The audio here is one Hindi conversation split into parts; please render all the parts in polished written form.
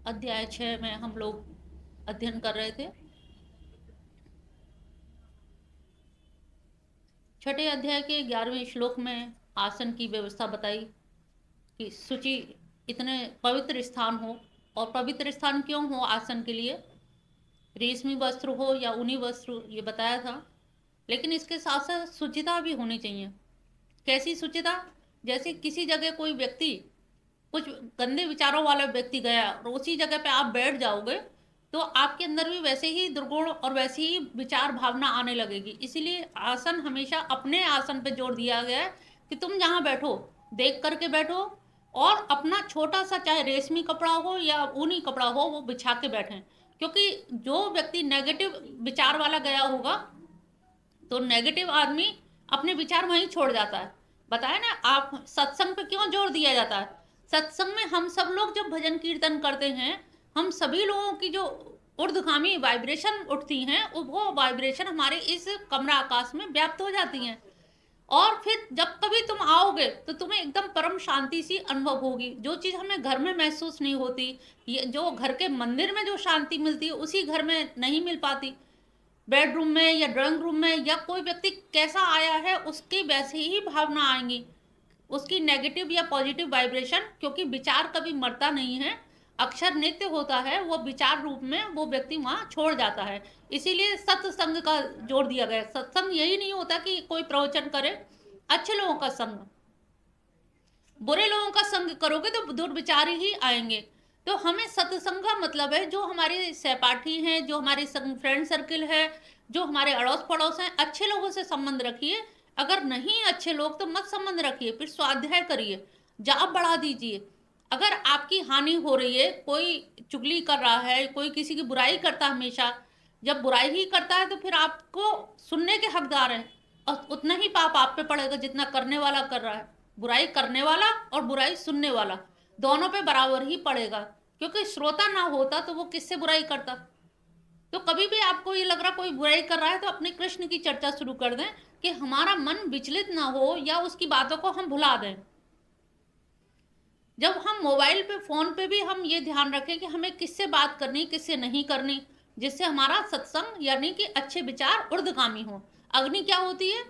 अध्याय 6 में हम लोग अध्ययन कर रहे थे। छठे अध्याय के 11वें श्लोक में आसन की व्यवस्था बताई कि शुचि इतने पवित्र स्थान हो, और पवित्र स्थान क्यों हो आसन के लिए, रेशमी वस्त्र हो या ऊनी वस्त्र, ये बताया था। लेकिन इसके साथ साथ शुचिता भी होनी चाहिए। कैसी शुचिता? जैसे किसी जगह कोई व्यक्ति, कुछ गंदे विचारों वाला व्यक्ति गया और उसी जगह पे आप बैठ जाओगे तो आपके अंदर भी वैसे ही दुर्गुण और वैसी ही विचार भावना आने लगेगी। इसीलिए आसन हमेशा अपने आसन पे जोर दिया गया है कि तुम जहाँ बैठो देख करके बैठो, और अपना छोटा सा चाहे रेशमी कपड़ा हो या ऊनी कपड़ा हो वो बिछा के बैठें। क्योंकि जो व्यक्ति नेगेटिव विचार वाला गया होगा तो नेगेटिव आदमी अपने विचार वहीं छोड़ जाता है। बताया ना, आप सत्संग पे क्यों जोर दिया जाता है? सत्संग में हम सब लोग जब भजन कीर्तन करते हैं, हम सभी लोगों की जो ऊर्ध्वगामी वाइब्रेशन उठती हैं वो वाइब्रेशन हमारे इस कमरा आकाश में व्याप्त हो जाती हैं। और फिर जब कभी तुम आओगे तो तुम्हें एकदम परम शांति सी अनुभव होगी, जो चीज़ हमें घर में महसूस नहीं होती, ये जो घर के मंदिर में जो शांति मिलती है उसी घर में नहीं मिल पाती। बेडरूम में या ड्राइंग रूम में या कोई व्यक्ति कैसा आया है उसकी वैसे ही भावना आएंगी, उसकी नेगेटिव या पॉजिटिव वाइब्रेशन। क्योंकि विचार कभी मरता नहीं है, अक्षर नित्य होता है, वो विचार रूप में वो व्यक्ति वहाँ छोड़ जाता है। इसीलिए सत्संग का जोड़ दिया गया। सत्संग यही नहीं होता कि कोई प्रवचन करे, अच्छे लोगों का संग। बुरे लोगों का संग करोगे तो दुर्विचार ही आएंगे। तो हमें सत्संग का मतलब है जो हमारे सहपाठी हैं, जो हमारे फ्रेंड सर्किल है, जो हमारे अड़ोस पड़ोस हैं, अच्छे लोगों से संबंध रखिए। अगर नहीं अच्छे लोग तो मत संबंध रखिए, फिर स्वाध्याय करिए, जाप बढ़ा दीजिए। अगर आपकी हानि हो रही है, कोई चुगली कर रहा है, कोई किसी की बुराई करता है हमेशा, जब बुराई ही करता है तो फिर आपको सुनने के हकदार हैं, और उतना ही पाप आप पे पड़ेगा जितना करने वाला कर रहा है। बुराई करने वाला और बुराई सुनने वाला दोनों पे बराबर ही पड़ेगा, क्योंकि श्रोता ना होता तो वो किससे बुराई करता। तो कभी भी आपको ये लग रहा कोई बुराई कर रहा है तो अपने कृष्ण की चर्चा शुरू कर दें कि हमारा मन विचलित ना हो या उसकी बातों को हम भुला दें। जब हम मोबाइल पे फोन पे भी हम ये ध्यान रखें कि हमें किससे बात करनी किससे नहीं करनी, जिससे हमारा सत्संग यानी कि अच्छे विचार ऊर्ध्वगामी हो। अग्नि क्या होती है?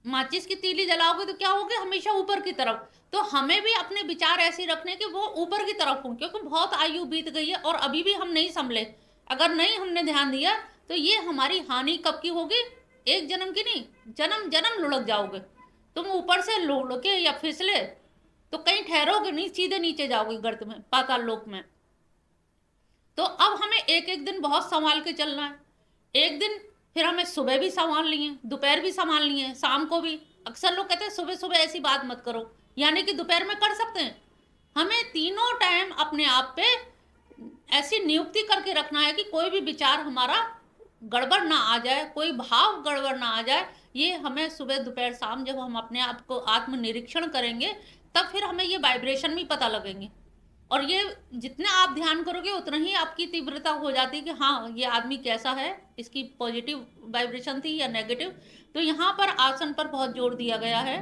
माचिस की तीली जलाओगे तो क्या होगे? हमेशा ऊपर की तरफ। तो हमें भी अपने विचार ऐसे रखने कि वो ऊपर की तरफ हों, क्योंकि बहुत आयु बीत गई है और अभी भी हम नहीं संभले। अगर नहीं हमने ध्यान दिया तो ये हमारी हानि कब की होगी? एक जन्म की नहीं, जन्म जन्म लुढ़क जाओगे। तुम ऊपर से लुढ़के या फिसले तो कहीं ठहरोगे नहीं, सीधे नीचे जाओगे गर्त में, पाताल लोक में। तो अब हमें एक एक दिन बहुत संभाल के चलना है। एक दिन फिर हमें सुबह भी संभाल लिए, दोपहर भी संभाल लिए, शाम को भी। अक्सर लोग कहते हैं सुबह सुबह ऐसी बात मत करो, यानी कि दोपहर में कर सकते हैं। हमें तीनों टाइम अपने आप पे ऐसी नियुक्ति करके रखना है कि कोई भी विचार हमारा गड़बड़ ना आ जाए, कोई भाव गड़बड़ ना आ जाए। ये हमें सुबह दोपहर शाम जब हम अपने आप को आत्मनिरीक्षण करेंगे तब फिर हमें ये वाइब्रेशन भी पता लगेंगे। और ये जितना आप ध्यान करोगे उतना ही आपकी तीव्रता हो जाती है कि हाँ ये आदमी कैसा है, इसकी पॉजिटिव वाइब्रेशन थी या नेगेटिव। तो यहाँ पर आसन पर बहुत जोर दिया गया है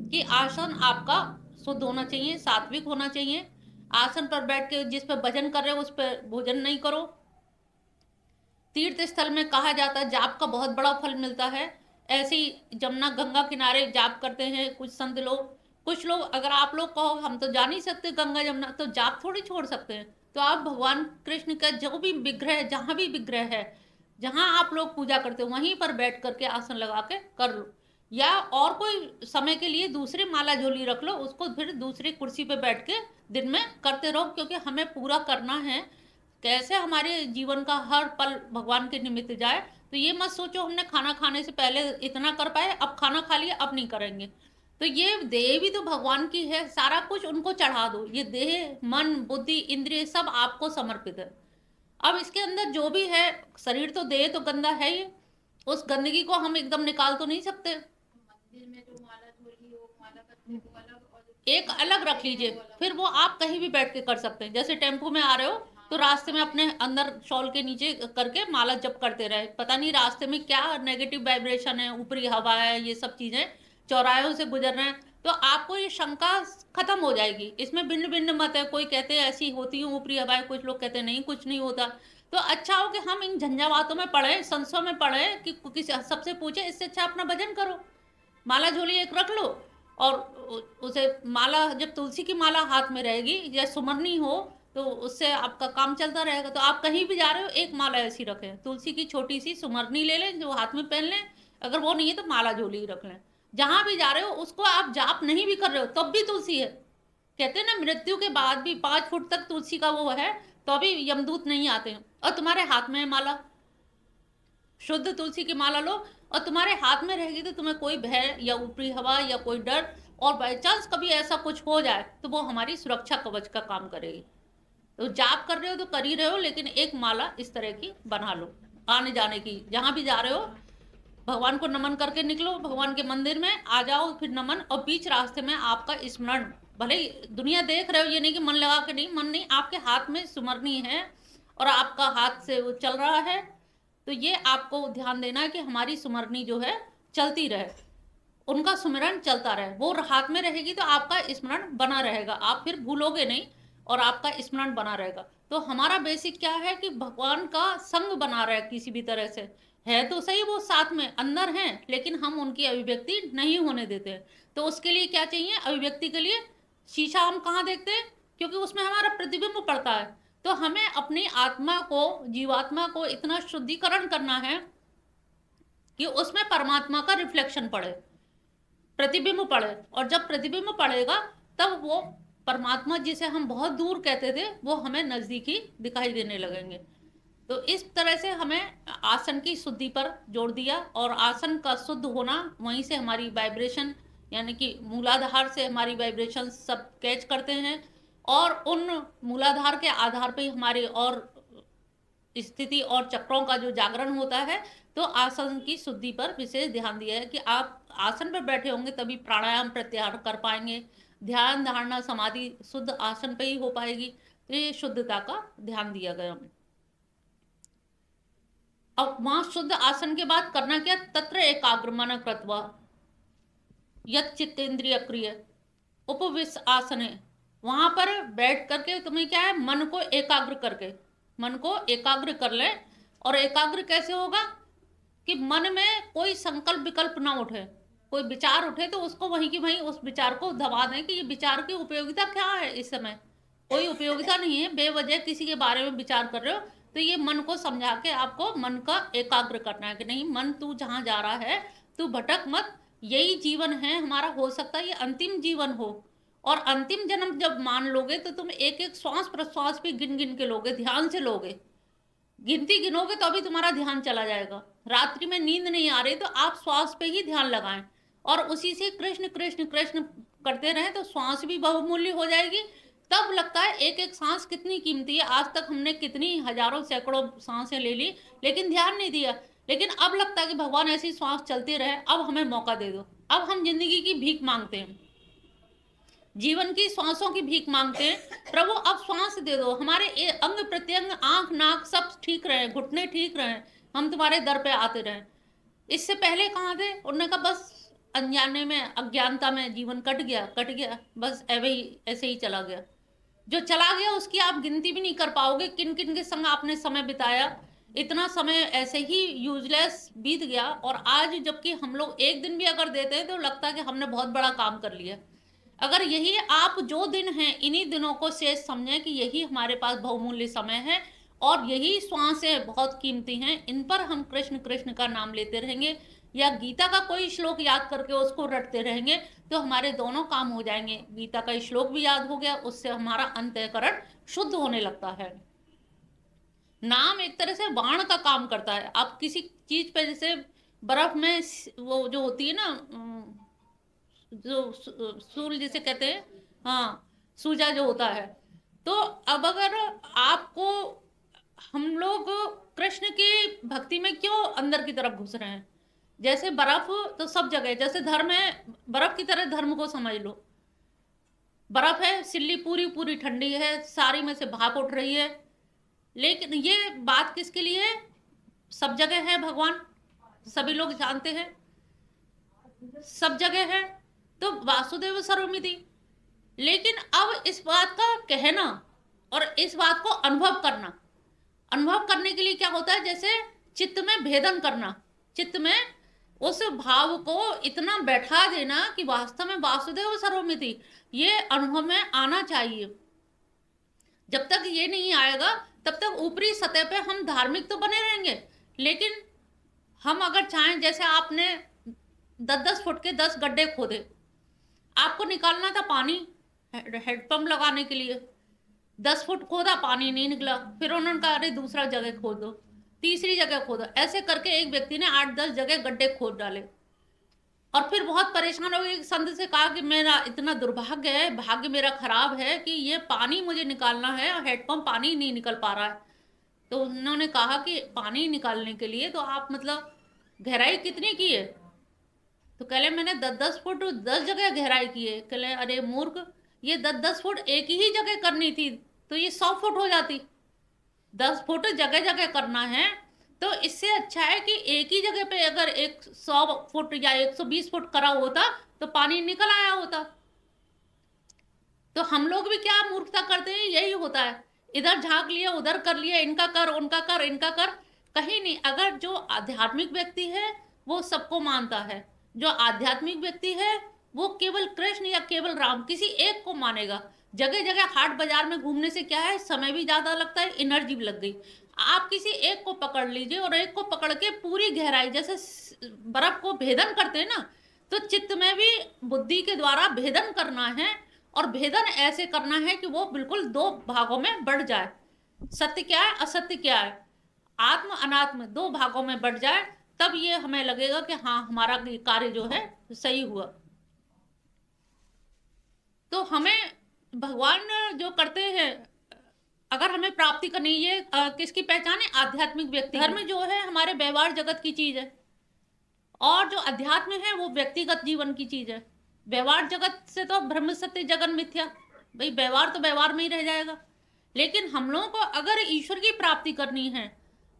कि आसन आपका शुद्ध होना चाहिए, सात्विक होना चाहिए। आसन पर बैठ के जिस पर भजन कर रहे हो उस पर भोजन नहीं करो। तीर्थ स्थल में कहा जाता है जाप का बहुत बड़ा फल मिलता है। ऐसे ही जमुना गंगा किनारे जाप करते हैं कुछ संत लोग। कुछ लोग, अगर आप लोग कहो हम तो जा नहीं सकते गंगा जमुना, तो जाप थोड़ी छोड़ सकते हैं। तो आप भगवान कृष्ण का जो भी विग्रह, जहाँ भी विग्रह है, जहाँ आप लोग पूजा करते हो वहीं पर बैठ करके आसन लगा के कर लो। या और कोई समय के लिए दूसरी माला झोली रख लो, उसको फिर दूसरी कुर्सी पे बैठ के दिन में करते रहो, क्योंकि हमें पूरा करना है। कैसे हमारे जीवन का हर पल भगवान के निमित्त जाए। तो ये मत सोचो हमने खाना खाने से पहले इतना कर पाए, अब खाना खा लिया अब नहीं करेंगे। तो ये देह भी तो भगवान की है, सारा कुछ उनको चढ़ा दो। ये देह, मन, बुद्धि, इंद्रिय सब आपको समर्पित है। अब इसके अंदर जो भी है, शरीर तो देह तो गंदा है ही, उस गंदगी को हम एकदम निकाल तो नहीं सकते। मंदिर में जो माला झोली हो, माला करते हैं, वो अलग, और एक अलग रख लीजिए, फिर वो आप कहीं भी बैठ के कर सकते हैं। जैसे टेम्पो में आ रहे हो तो रास्ते में अपने अंदर शॉल के नीचे करके माला जप करते रहे। पता नहीं रास्ते में क्या नेगेटिव वाइब्रेशन है, ऊपरी हवा है, ये सब चीजें, चौराहों से गुजर रहे हैं तो आपको ये शंका खत्म हो जाएगी। इसमें भिन्न भिन्न मत है, कोई कहते हैं ऐसी होती हैं ऊपरी हवाएं, कुछ लोग कहते हैं नहीं कुछ नहीं होता। तो अच्छा हो कि हम इन झंझावातों में पड़े, संशयों में पड़े कि किसी सबसे पूछे, इससे अच्छा अपना भजन करो, माला झोली एक रख लो और उसे माला, जब तुलसी की माला हाथ में रहेगी या सुमरनी हो तो उससे आपका काम चलता रहेगा। तो आप कहीं भी जा रहे हो एक माला ऐसी रखें, तुलसी की छोटी सी सुमरनी ले लें जो हाथ में पहन लें, अगर वो नहीं है तो माला झोली ही रख लें। जहां भी जा रहे हो उसको आप जाप नहीं भी कर रहे हो तब भी तुलसी है। कहते हैं ना मृत्यु के बाद भी 5 फुट तक तुलसी का वो है तो अभी यमदूत नहीं आते हैं। और तुम्हारे हाथ में है माला, शुद्ध तुलसी की माला लो और तुम्हारे हाथ में रहेगी तो तुम्हें कोई भय या ऊपरी हवा या कोई डर, और बाई चांस कभी ऐसा कुछ हो जाए तो वो हमारी सुरक्षा कवच का काम करेगी। तो जाप कर रहे हो तो कर ही रहे हो, लेकिन एक माला इस तरह की बना लो आने जाने की। जहां भी जा रहे हो भगवान को नमन करके निकलो, भगवान के मंदिर में आ जाओ फिर नमन, और बीच रास्ते में आपका स्मरण, भले ही दुनिया देख रहे हो, ये नहीं कि मन लगा के नहीं, मन नहीं, आपके हाथ में सुमरनी है और आपका हाथ से वो चल रहा है, तो ये आपको ध्यान देना है कि हमारी सुमरनी जो है चलती रहे, उनका सुमिरन चलता रहे। वो हाथ में रहेगी तो आपका स्मरण बना रहेगा, आप फिर भूलोगे नहीं और आपका स्मरण बना रहेगा। तो हमारा बेसिक क्या है कि भगवान का संग बना रहे किसी भी तरह से, है तो सही वो साथ में अंदर हैं लेकिन हम उनकी अभिव्यक्ति नहीं होने देते हैं। तो उसके लिए क्या चाहिए, अभिव्यक्ति के लिए शीशा हम कहाँ देखते हैं, क्योंकि उसमें हमारा प्रतिबिंब पड़ता है। तो हमें अपनी आत्मा को, जीवात्मा को इतना शुद्धिकरण करना है कि उसमें परमात्मा का रिफ्लेक्शन पड़े, प्रतिबिंब पड़े, और जब प्रतिबिंब पड़ेगा तब वो परमात्मा जिसे हम बहुत दूर कहते थे वो हमें नजदीकी दिखाई देने लगेंगे। तो इस तरह से हमें आसन की शुद्धि पर जोर दिया, और आसन का शुद्ध होना, वहीं से हमारी वाइब्रेशन, यानी कि मूलाधार से हमारी वाइब्रेशन सब कैच करते हैं, और उन मूलाधार के आधार पे हमारी और स्थिति और चक्रों का जो जागरण होता है। तो आसन की शुद्धि पर विशेष ध्यान दिया है कि आप आसन पर बैठे होंगे तभी प्राणायाम प्रत्याहार कर पाएंगे, ध्यान धारणा समाधि शुद्ध आसन पे ही हो पाएगी। तो ये शुद्धता का ध्यान दिया गया। अब वहां शुद्ध आसन के बाद करना क्या, तत्र एकाग्र मन कृत्वा यत चित्तेंद्रिय क्रिय उपविश आसन है। वहां पर बैठ करके तुम्हें क्या है, मन को एकाग्र करके, मन को एकाग्र कर ले। और एकाग्र कैसे होगा कि मन में कोई संकल्प विकल्प ना उठे, कोई विचार उठे तो उसको वहीं की वहीं उस विचार को दबा दें कि ये विचार की उपयोगिता क्या है, इस समय कोई उपयोगिता नहीं है, बेवजह किसी के बारे में विचार कर रहे हो। तो ये मन को समझा के आपको मन का एकाग्र करना है कि नहीं मन तू जहां जा रहा है तू भटक मत, यही जीवन है हमारा, हो सकता है ये अंतिम जीवन हो, और अंतिम जन्म जब मान लोगे तो तुम एक एक श्वास प्रश्वास भी गिन गिन के लोगे, ध्यान से लोगे, गिनती गिनोगे तो अभी तुम्हारा ध्यान चला जाएगा। रात्रि में नींद नहीं आ रही तो आप श्वास पे ही ध्यान लगाएं और उसी से कृष्ण कृष्ण कृष्ण करते रहें तो श्वास भी बहुमूल्य हो जाएगी। तब लगता है एक एक सांस कितनी कीमती है, आज तक हमने कितनी हजारों सैकड़ों सांसें ले ली लेकिन ध्यान नहीं दिया, लेकिन अब लगता है कि भगवान ऐसी श्वास चलती रहे, अब हमें मौका दे दो। अब हम जिंदगी की भीख मांगते हैं, जीवन की श्वासों की भीख मांगते हैं, प्रभु अब श्वास दे दो, हमारे अंग प्रत्यंग आंख नाक सब ठीक रहे, घुटने ठीक रहे, हम तुम्हारे दर पे आते रहे। इससे पहले कहाँ थे, उन्होंने कहा बस अनजाने में अज्ञानता में जीवन कट गया, बस ऐसे ही चला गया। जो चला गया उसकी आप गिनती भी नहीं कर पाओगे, किन किन के संग आपने समय बिताया, इतना समय ऐसे ही यूजलेस बीत गया। और आज जबकि हम लोग एक दिन भी अगर देते हैं तो लगता है कि हमने बहुत बड़ा काम कर लिया। अगर यही आप जो दिन हैं इन्हीं दिनों को शेष समझें कि यही हमारे पास बहुमूल्य समय है और यही श्वासें बहुत कीमती हैं, इन पर हम कृष्ण कृष्ण का नाम लेते रहेंगे या गीता का कोई श्लोक याद करके उसको रटते रहेंगे तो हमारे दोनों काम हो जाएंगे। गीता का श्लोक भी याद हो गया, उससे हमारा अंतःकरण शुद्ध होने लगता है। नाम एक तरह से बाण का काम करता है। आप किसी चीज पे, जैसे बर्फ में वो जो होती है ना, जो सूल जिसे कहते हैं, हाँ सूजा जो होता है, तो अब अगर आपको, हम लोग कृष्ण की भक्ति में क्यों अंदर की तरफ घुस रहे हैं, जैसे बर्फ तो सब जगह, जैसे धर्म है बर्फ की तरह धर्म को समझ लो। बर्फ है, सिल्ली पूरी पूरी ठंडी है, सारी में से भाप उठ रही है, लेकिन ये बात किसके लिए है, सब जगह है भगवान, सभी लोग जानते हैं सब जगह है, तो वासुदेव सर्वमिति। लेकिन अब इस बात का कहना और इस बात को अनुभव करना, अनुभव करने के लिए क्या होता है, जैसे चित्त में भेदन करना, चित्त में उस भाव को इतना बैठा देना कि वास्तव में वासुदेव सर्वमिति ये अनुभव में आना चाहिए। जब तक ये नहीं आएगा तब तक ऊपरी सतह पे हम धार्मिक तो बने रहेंगे, लेकिन हम अगर चाहें, जैसे आपने 10-10 फुट के 10 गड्ढे खोदे, आपको निकालना था पानी हेडपंप लगाने के लिए, 10 फुट खोदा, पानी नहीं निकला, फिर उन्होंने कहा अरे दूसरा जगह खोदो, तीसरी जगह खोदो, ऐसे करके एक व्यक्ति ने 8-10 जगह गड्ढे खोद डाले। और फिर बहुत परेशान हो गए, एक संत से कहा कि मेरा इतना दुर्भाग्य है, भाग्य मेरा खराब है कि ये पानी मुझे निकालना है और हेडपंप पानी नहीं निकल पा रहा है। तो उन्होंने कहा कि पानी निकालने के लिए तो आप मतलब गहराई कितनी की है? तो कहले मैंने 10-10 फुट 10 जगह गहराई की है। कहले अरे मूर्ख, ये 10-10 फुट एक ही जगह करनी थी तो ये 100 फुट हो जाती। 10 फुट जगह जगह करना है तो इससे अच्छा है कि एक ही जगह पे अगर 100 फुट या 120 फुट करा होता तो पानी निकल आया होता। तो हम लोग भी क्या मूर्खता करते हैं, यही होता है, इधर झांक लिया उधर कर लिया, इनका कर उनका कर इनका कर, कहीं नहीं। अगर जो आध्यात्मिक व्यक्ति है वो सबको मानता है, जो आध्यात्मिक व्यक्ति है वो केवल कृष्ण या केवल राम किसी एक को मानेगा। जगह जगह हाट बाजार में घूमने से क्या है, समय भी ज्यादा लगता है, एनर्जी भी लग गई। आप किसी एक को पकड़ लीजिए और एक को पकड़ के पूरी गहराई, जैसे बर्फ को भेदन करते हैं ना, तो चित्त में भी बुद्धि के द्वारा भेदन करना है। और भेदन ऐसे करना है कि वो बिल्कुल 2 भागों में बढ़ जाए, सत्य क्या है असत्य क्या है, आत्म अनात्म 2 भागों में बढ़ जाए, तब ये हमें लगेगा कि हाँ हमारा कार्य जो है सही हुआ। तो हमें भगवान जो करते हैं, अगर हमें प्राप्ति करनी, ये किसकी पहचान है? आध्यात्मिक व्यक्ति। धर्म जो है हमारे व्यवहार जगत की चीज है और जो अध्यात्म है वो व्यक्तिगत जीवन की चीज है। व्यवहार जगत से तो ब्रह्म सत्य जगन मिथ्या, भाई व्यवहार तो व्यवहार में ही रह जाएगा। लेकिन हम लोगों को अगर ईश्वर की प्राप्ति करनी है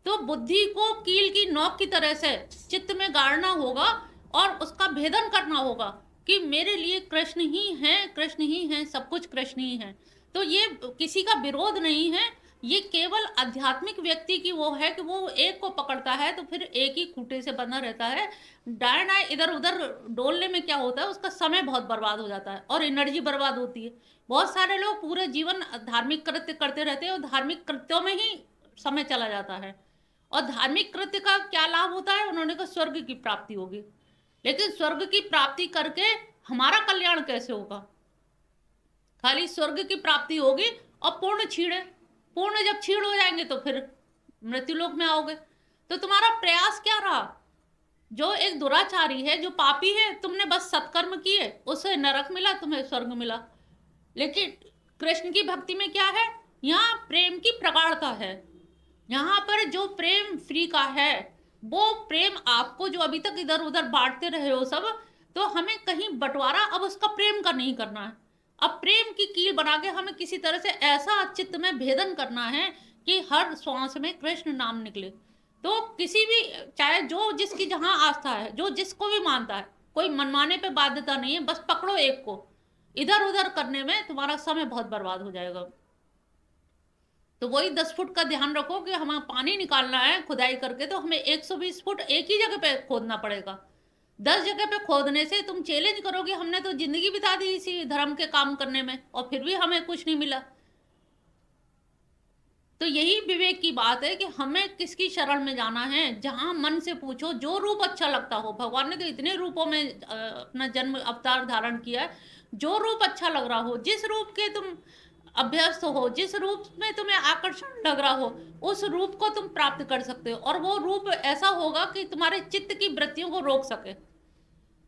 तो बुद्धि को कील की नोक की तरह से चित्त में गाड़ना होगा और उसका भेदन करना होगा कि मेरे लिए कृष्ण ही हैं, कृष्ण ही हैं, सब कुछ कृष्ण ही है। तो ये किसी का विरोध नहीं है, ये केवल आध्यात्मिक व्यक्ति की वो है कि वो एक को पकड़ता है तो फिर एक ही खूंटे से बंधा रहता है। दाएं दाएं इधर उधर डोलने में क्या होता है, उसका समय बहुत बर्बाद हो जाता है और एनर्जी बर्बाद होती है। बहुत सारे लोग पूरे जीवन धार्मिक कृत्य करते रहते हैं और धार्मिक कृत्यों में ही समय चला जाता है। और धार्मिक कृत्य का क्या लाभ होता है? उन्होंने कहा स्वर्ग की प्राप्ति होगी। लेकिन स्वर्ग की प्राप्ति करके हमारा कल्याण कैसे होगा? खाली स्वर्ग की प्राप्ति होगी और पूर्ण छीड़े, पूर्ण जब छीड़ हो जाएंगे तो फिर मृत्युलोक में आओगे। तो तुम्हारा प्रयास क्या रहा? जो एक दुराचारी है, जो पापी है, तुमने बस सत्कर्म किए, उसे नरक मिला, तुम्हें स्वर्ग मिला। लेकिन कृष्ण की भक्ति में क्या है? यहाँ प्रेम की प्रगाढ़ता है। यहाँ पर जो प्रेम फ्री का है वो प्रेम आपको जो अभी तक इधर उधर बांटते रहे हो सब, तो हमें कहीं बंटवारा अब उसका प्रेम का नहीं करना है। अब प्रेम की कील बना के हमें किसी तरह से ऐसा चित्त में भेदन करना है कि हर श्वास में कृष्ण नाम निकले। तो किसी भी, चाहे जो जिसकी जहां आस्था है, जो जिसको भी मानता है, कोई मनमाने पे बाध्यता नहीं है, बस पकड़ो एक को। इधर उधर करने में तुम्हारा समय बहुत बर्बाद हो जाएगा। तो वही 10 फुट का ध्यान रखो कि हमें पानी निकालना है खुदाई करके, तो हमें 120 फुट एक ही जगह पे खोदना पड़ेगा। 10 जगह पे खोदने से तुम चैलेंज करोगे हमने तो जिंदगी बिता दी इसी धर्म के काम करने में और फिर भी हमें कुछ नहीं मिला। तो यही विवेक की बात है कि हमें किसकी शरण में जाना है। जहां मन से पूछो, जो रूप अच्छा लगता हो, भगवान ने तो इतने रूपों में अपना जन्म अवतार धारण किया है, जो रूप अच्छा लग रहा हो, जिस रूप के तुम अभ्यस्त हो, जिस रूप में तुम्हें आकर्षण लग रहा हो, उस रूप को तुम प्राप्त कर सकते हो। और वो रूप ऐसा होगा कि तुम्हारे चित्त की वृत्तियों को रोक सके।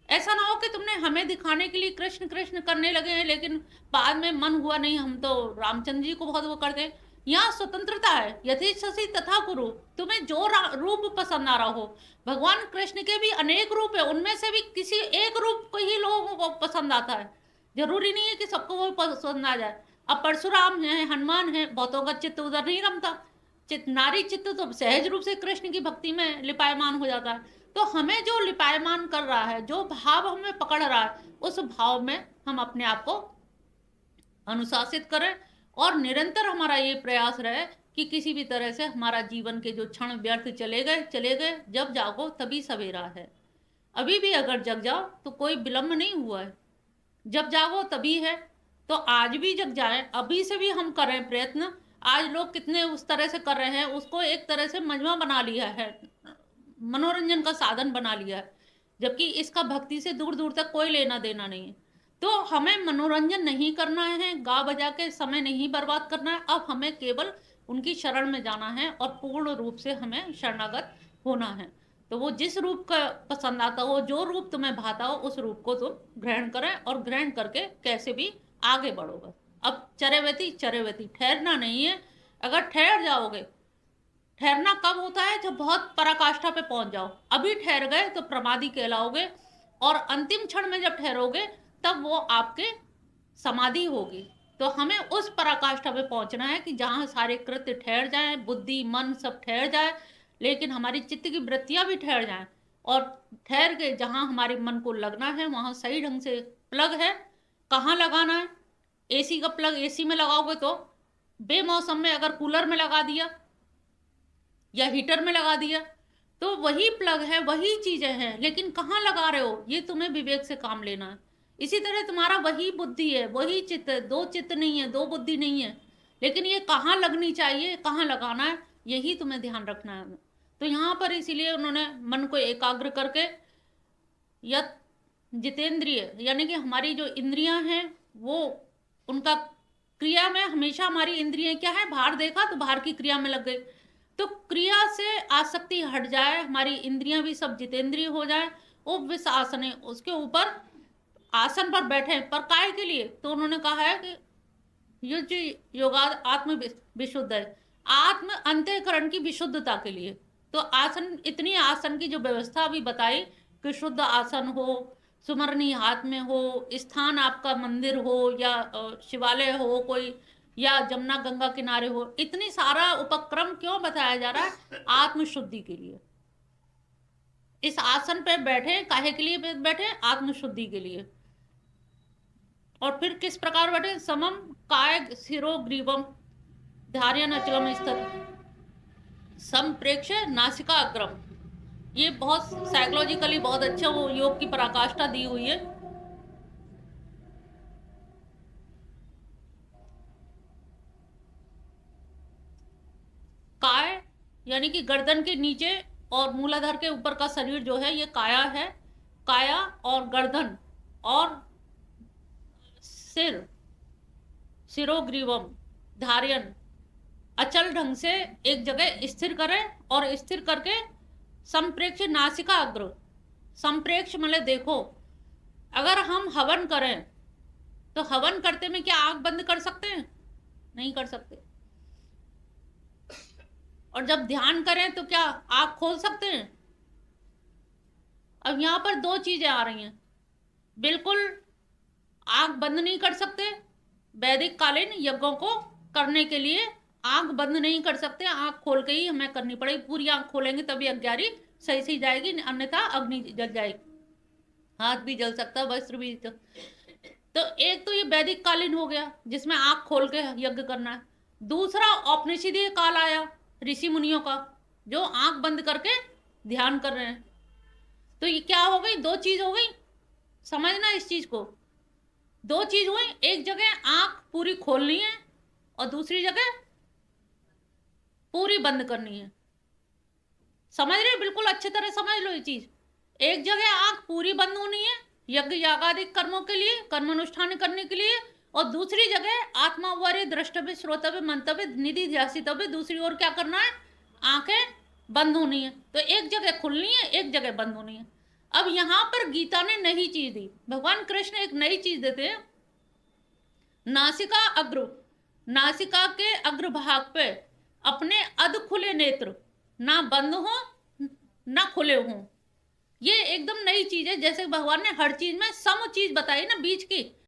ऐसा ना हो कि तुमने हमें दिखाने के लिए कृष्ण कृष्ण करने लगे हैं लेकिन बाद में मन हुआ नहीं, हम तो रामचंद्र जी को बहुत वो करते हैं। यहाँ स्वतंत्रता है, यथेच्छसि तथा कुरु, तुम्हें जो रूप पसंद आ रहा हो। भगवान कृष्ण के भी अनेक रूप है, उनमें से भी किसी एक रूप को ही लोगों को पसंद आता है। जरूरी नहीं है कि सबको वो पसंद आ जाए। अब परशुराम है, हनुमान है, बहुतों का चित्त उधर नहीं रमता। नारी चित्त तो सहज रूप से कृष्ण की भक्ति में लिपायमान हो जाता है। तो हमें जो लिपायमान कर रहा है, जो भाव हमें पकड़ रहा है, उस भाव में हम अपने आप को अनुशासित करें और निरंतर हमारा ये प्रयास रहे कि किसी भी तरह से हमारा जीवन के जो क्षण व्यर्थ चले गए। जब जागो तभी सवेरा है। अभी भी अगर जग जाओ तो कोई विलंब नहीं हुआ है, जब जागो तभी है। तो आज भी जग जाए, अभी से भी हम करें प्रयत्न। आज लोग कितने उस तरह से कर रहे हैं, उसको एक तरह से मजमा बना लिया है, मनोरंजन का साधन बना लिया है, जबकि इसका भक्ति से दूर दूर तक कोई लेना देना नहीं है। तो हमें मनोरंजन नहीं करना है, गा बजा के समय नहीं बर्बाद करना है। अब हमें केवल उनकी शरण में जाना है और पूर्ण रूप से हमें शरणागत होना है। तो वो जिस रूप का पसंद आता हो, जो रूप तुम्हें भाता हो, उस रूप को तुम ग्रहण करें और ग्रहण करके कैसे भी आगे बढ़ो। बस अब चरेवती चरेवती, ठहरना नहीं है। अगर ठहर जाओगे, ठहरना कब होता है, जब बहुत पराकाष्ठा पे पहुंच जाओ। अभी ठहर गए तो प्रमादी कहलाओगे, और अंतिम क्षण में जब ठहरोगे तब वो आपके समाधि होगी। तो हमें उस पराकाष्ठा पे पहुंचना है कि जहां सारे कृत्य ठहर जाएं, बुद्धि मन सब ठहर जाए, लेकिन हमारी चित्त की वृत्तियां भी ठहर जाएं। और ठहर के जहां हमारे मन को लगना है वहां सही ढंग से प्लग है। कहाँ लगाना है? एसी का प्लग एसी में लगाओगे तो बेमौसम में अगर कूलर में लगा दिया या हीटर में लगा दिया तो वही प्लग है, वही चीजें हैं, लेकिन कहाँ लगा रहे हो ये तुम्हें विवेक से काम लेना है। इसी तरह तुम्हारा वही बुद्धि है, वही चित्त है, दो चित्त नहीं है, दो बुद्धि नहीं है, लेकिन ये कहाँ लगनी चाहिए, कहाँ लगाना है, यही तुम्हें ध्यान रखना है। तो यहाँ पर इसीलिए उन्होंने मन को एकाग्र करके, या जितेंद्रिय यानी कि हमारी जो इंद्रियां हैं वो, उनका क्रिया में हमेशा हमारी इंद्रियां क्या है, बाहर देखा तो बाहर की क्रिया में लग गई। तो क्रिया से आसक्ति हट जाए, हमारी इंद्रियां भी सब जितेंद्रिय हो जाए। उपविष्ट आसन है, उसके ऊपर आसन पर बैठे, पर काय के लिए? तो उन्होंने कहा है कि युज योगा आत्म विशुद्ध है, आत्म अंतःकरण की विशुद्धता के लिए। तो आसन, इतनी आसन की जो व्यवस्था अभी बताई कि शुद्ध आसन हो, सुमरनी हाथ में हो, स्थान आपका मंदिर हो या शिवालय हो कोई, या जमुना गंगा किनारे हो, इतनी सारा उपक्रम क्यों बताया जा रहा है? आत्मशुद्धि के लिए। इस आसन पे बैठे काहे के लिए बैठे? आत्मशुद्धि के लिए। और फिर किस प्रकार बैठे? समम काय शिरो ग्रीवम धार्यन अचलम स्थित संप्रेक्ष नासिका अग्रम। ये बहुत साइकोलॉजिकली बहुत अच्छा वो योग की पराकाष्ठा दी हुई है। काय यानी कि गर्दन के नीचे और मूलाधार के ऊपर का शरीर जो है ये काया है। काया और गर्दन और सिर, शिरोग्रीवम धार्यन, अचल ढंग से एक जगह स्थिर करें, और स्थिर करके संप्रेक्ष नासिका अग्र। संप्रेक्ष मतलब देखो, अगर हम हवन करें तो हवन करते में क्या आंख बंद कर सकते हैं? नहीं कर सकते। और जब ध्यान करें तो क्या आंख खोल सकते हैं? अब यहां पर दो चीजें आ रही हैं। बिल्कुल आंख बंद नहीं कर सकते, वैदिक कालीन यज्ञों को करने के लिए आंख बंद नहीं कर सकते, आंख खोल के ही हमें करनी पड़ेगी। पूरी आंख खोलेंगे तभी अग्यारी सही सही जाएगी, अन्यथा अग्नि जल जाएगी, हाथ भी जल सकता है, वस्त्र भी। तो एक तो ये वैदिक कालीन हो गया जिसमें आंख खोल के यज्ञ करना है। दूसरा औपनिषदीय काल आया ऋषि मुनियों का, जो आंख बंद करके ध्यान कर रहे हैं। तो ये क्या हो गई? दो चीज हो गई, समझना इस चीज को। दो चीज हुई, एक जगह आंख पूरी खोलनी है और दूसरी जगह पूरी बंद करनी है। समझ रहे? बिल्कुल अच्छी तरह समझ लो ये चीज। एक जगह आंख पूरी बंद होनी है यज्ञ यागादिक कर्मों के लिए, कर्मानुष्ठान करने के लिए, और दूसरी जगह आत्मावरी द्रष्टव्य श्रोतव्य मंतव्य निधि ध्यासितव्य, दूसरी ओर क्या करना है? आंखें बंद होनी है। तो एक जगह खुलनी है, एक जगह बंद होनी है। अब यहां पर गीता ने नई चीज दी, भगवान कृष्ण एक नई चीज देते हैं। नासिका अग्र, नासिका के अग्रभाग पे अपने अध खुले नेत्र ना बंद हो ना खुले हों। ये एकदम नई चीज है। जैसे भगवान ने हर चीज में सम चीज बताई ना, बीच की,